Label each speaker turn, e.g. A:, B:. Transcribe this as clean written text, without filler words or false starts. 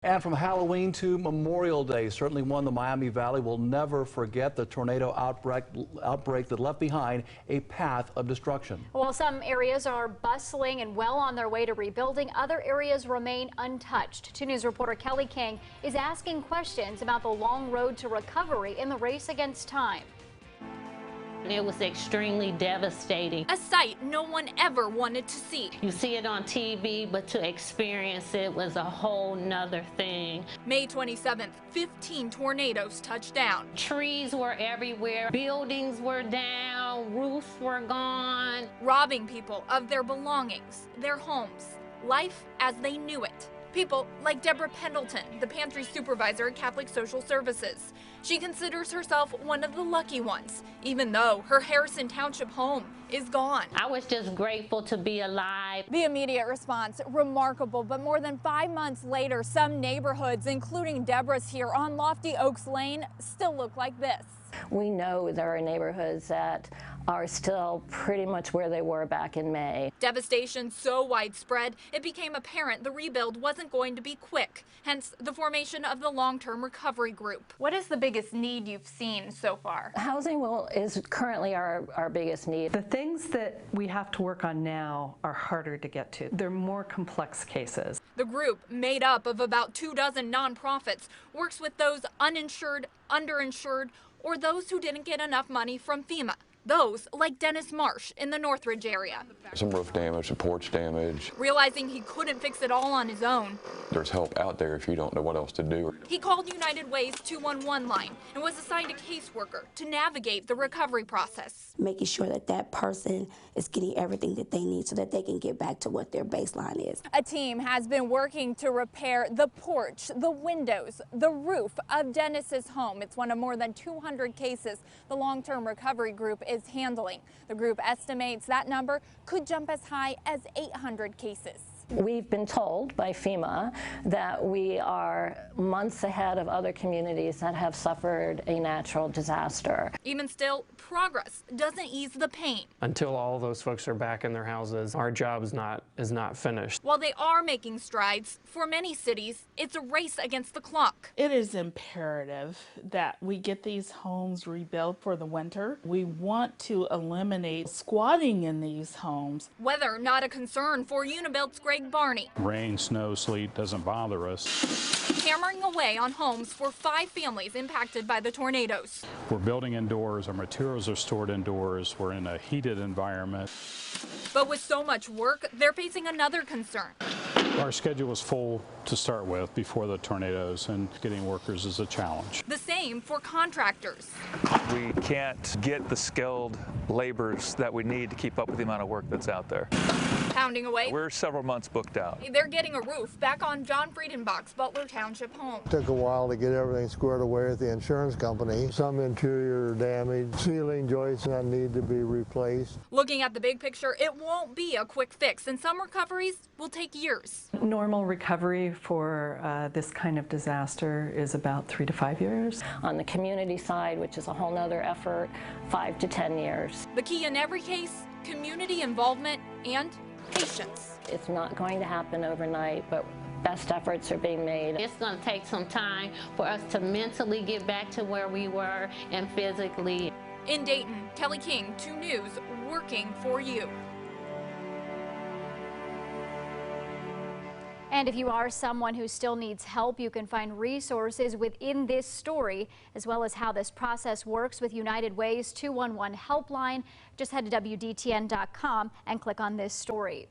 A: And from Halloween to Memorial Day, certainly one the Miami Valley will never forget, the tornado outbreak that left behind a path of destruction.
B: While some areas are bustling and well on their way to rebuilding, other areas remain untouched. 2 News reporter Kelly King is asking questions about the long road to recovery in the race against time.
C: It was extremely devastating.
D: A sight no one ever wanted to see.
C: You see it on TV, but to experience it was a whole nother thing.
D: May 27th, 15 tornadoes touched down.
C: Trees were everywhere, buildings were down, roofs were gone.
D: Robbing people of their belongings, their homes, life as they knew it. People like Deborah Pendleton, the pantry supervisor at Catholic Social Services. She considers herself one of the lucky ones, even though her Harrison Township home is gone.
C: I was just grateful to be alive.
D: The immediate response, remarkable, but more than 5 months later, some neighborhoods, including Deborah's here on Lofty Oaks Lane, still look like this.
E: We know there are neighborhoods that are still pretty much where they were back in May.
D: Devastation so widespread, it became apparent the rebuild wasn't going to be quick, hence the formation of the long-term recovery group. What is the biggest need you've seen so far?
E: Housing is currently our biggest need.
F: The things that we have to work on now are harder to get to. They're more complex cases.
D: The group, made up of about 24 nonprofits, works with those uninsured, underinsured, or those who didn't get enough money from FEMA. Those like Dennis Marsh in the Northridge area.
G: Some roof damage, some porch damage.
D: Realizing he couldn't fix it all on his own,
G: There's help out there if you don't know what else to do.
D: he called United Way's 211 line and was assigned a caseworker to navigate the recovery process.
H: Making sure that that person is getting everything that they need so that they can get back to what their baseline is.
D: A team has been working to repair the porch, the windows, the roof of Dennis's home. It's one of more than 200 cases the long-term recovery group is handling. The group estimates that number could jump as high as 800 cases.
E: We've been told by FEMA that we are months ahead of other communities that have suffered a natural disaster.
D: Even still, progress doesn't ease the pain.
I: Until all those folks are back in their houses, our job is not finished.
D: While they are making strides, for many cities, it's a race against the clock.
J: It is imperative that we get these homes rebuilt for the winter. We want to eliminate squatting in these homes.
D: Weather not a concern for Unibuilt's Greg Barney.
K: Rain, snow, sleet doesn't bother us.
D: Hammering away on homes for 5 families impacted by the tornadoes.
K: We're building indoors, our materials are stored indoors, we're in a heated environment.
D: But with so much work, they're facing another concern.
K: Our schedule was full to start with before the tornadoes, and getting workers is a challenge.
D: The same for contractors.
L: We can't get the skilled laborers that we need to keep up with the amount of work that's out there.
D: Pounding away.
L: We're several months booked out.
D: They're getting a roof back on John Friedenbach's Butler Township home.
M: Took a while to get everything squared away with the insurance company. Some interior damage, ceiling joists that need to be replaced.
D: Looking at the big picture, it won't be a quick fix, and some recoveries will take years.
F: Normal recovery for this kind of disaster is about 3 to 5 years.
E: On the community side, which is a whole nother effort, 5 to 10 years.
D: The key in every case, community involvement and patience.
E: It's not going to happen overnight, but best efforts are being made.
C: It's going to take some time for us to mentally get back to where we were and physically.
D: In Dayton, Kelly King, 2 News, working for you.
B: And if you are someone who still needs help, you can find resources within this story, as well as how this process works with United Way's 211 helpline. Just head to WDTN.com and click on this story.